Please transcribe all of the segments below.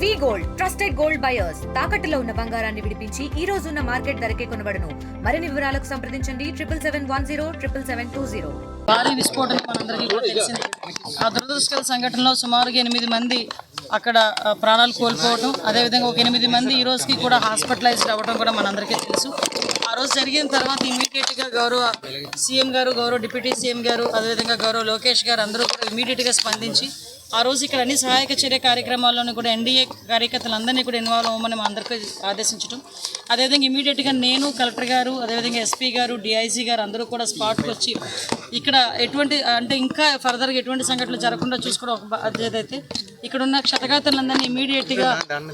వి gold trusted gold buyers తాకట్టులో ఉన్న బంగారాన్ని విడిపించి ఈ రోజు ఉన్న మార్కెట్ ధరకే కొనబడును. మరిన్ని వివరాలకు సంప్రదించండి 7771077720. భారీ విస్ఫోటనం మనందరికీ కూడా తెలిసింది. ఆ దురదృష్టకర సంఘటనలో సుమారుగా 8 మంది అక్కడ ప్రాణాలు కోల్పోవడం, అదేవిధంగా ఒక 8 మంది ఈ రోజుకి కూడా హాస్పిటలైజ్డ్ అవ్వడం కూడా మనందరికీ తెలుసు. ఆ రోజు జరిగిన తర్వాత ఇమీడియట్గా గౌరవ సీఎం గారు, గౌరవ డిప్యూటీ సీఎం గారు, అదేవిధంగా గౌరవ లోకేష్ గారు అందరూ కూడా ఇమీడియట్గా స్పందించి ఆ రోజు ఇక్కడ అన్ని సహాయక చర్య కార్యక్రమాల్లోనూ కూడా ఎన్డీఏ కార్యకర్తలందరినీ కూడా ఇన్వాల్వ్ అవ్వమని మా అందరికీ ఆదేశించడం, అదేవిధంగా ఇమీడియట్గా నేను, కలెక్టర్ గారు, అదేవిధంగా ఎస్పీ గారు, డిఐజీ గారు అందరూ కూడా స్పాట్కి వచ్చి ఇక్కడ ఎటువంటి అంటే ఇంకా ఫర్దర్గా ఎటువంటి సంఘటనలు జరగకుండా చూసుకోవడం ఒక బాధ్యత అయితే ఇక్కడ ఉన్న క్షతగాతులందరినీ ఇమీడియట్గా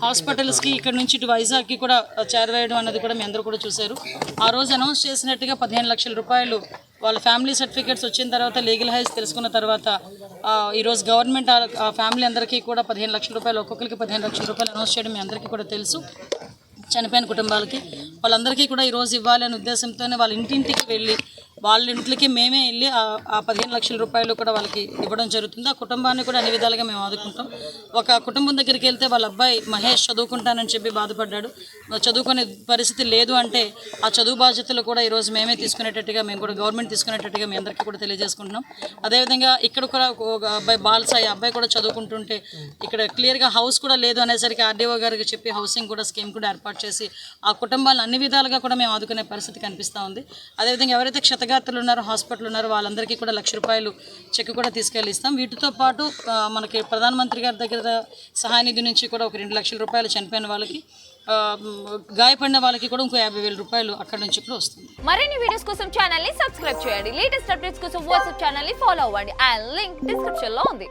హాస్పిటల్స్కి ఇక్కడ నుంచి ఇటు వైజాగ్కి కూడా చేరవేయడం అన్నది కూడా మీ అందరూ కూడా చూశారు. ఆ రోజు అనౌన్స్ చేసినట్టుగా 15 లక్షల రూపాయలు వాళ్ళ ఫ్యామిలీ సర్టిఫికేట్స్ వచ్చిన తర్వాత, లీగల్ హైస్ తెలుసుకున్న తర్వాత ఈరోజు గవర్నమెంట్ ఆ ఫ్యామిలీ అందరికీ కూడా 15 లక్షల రూపాయలు, ఒక్కొక్కరికి 15 లక్షల రూపాయలు అనౌన్స్ చేయడం మీ అందరికీ కూడా తెలుసు. చనిపోయిన కుటుంబాలకి వాళ్ళందరికీ కూడా ఈరోజు ఇవ్వాలి అనే ఉద్దేశంతోనే వాళ్ళ ఇంటింటికి వెళ్ళి వాళ్ళ ఇంట్లోకి మేమే వెళ్ళి ఆ 15 లక్షల రూపాయలు కూడా వాళ్ళకి ఇవ్వడం జరుగుతుంది. ఆ కుటుంబాన్ని కూడా అన్ని విధాలుగా మేము ఆదుకుంటాం. ఒక కుటుంబం దగ్గరికి వెళ్తే వాళ్ళ అబ్బాయి మహేష్ చదువుకుంటానని చెప్పి బాధపడ్డాడు, చదువుకునే పరిస్థితి లేదు అంటే ఆ చదువు బాధ్యతలు కూడా ఈరోజు మేమే తీసుకునేటట్టుగా, మేము కూడా గవర్నమెంట్ తీసుకునేటట్టుగా మీ అందరికీ కూడా తెలియజేసుకుంటున్నాం. అదేవిధంగా ఇక్కడ కూడా ఒక అబ్బాయి బాలసాయి అబ్బాయి కూడా చదువుకుంటుంటే ఇక్కడ క్లియర్గా హౌస్ కూడా లేదు అనేసరికి ఆర్డీఓ గారికి చెప్పి హౌసింగ్ కూడా స్కీమ్ కూడా ఏర్పాటు చేసి ఆ కుటుంబాలను అన్ని విధాలుగా కూడా మేము ఆదుకునే పరిస్థితి కనిపిస్తూ ఉంది. అదేవిధంగా ఎవరైతే క్షతగాత్రులు ఉన్నారో, హాస్పిటల్ ఉన్నారో వాళ్ళందరికీ కూడా 1 లక్ష రూపాయలు చెక్ కూడా తీసుకెళ్ళి ఇస్తాం. వీటితో పాటు మనకి ప్రధానమంత్రి గారి దగ్గర సహాయ నిధి నుంచి కూడా ఒక 2 లక్షల రూపాయలు చనిపోయిన వాళ్ళకి, గాయపడిన వాళ్ళకి కూడా ఇంకో 50,000 రూపాయలు అక్కడ నుంచి కూడా వస్తుంది. మరిన్ని వీడియోస్ కోసం ఛానల్ ని సబ్స్క్రైబ్ చేయండి. లేటెస్ట్ అప్డేట్స్ కోసం వాట్సాప్ ఛానల్ ని ఫాలో అవ్వండి. ఆ లింక్ డిస్క్రిప్షన్ లో ఉంది.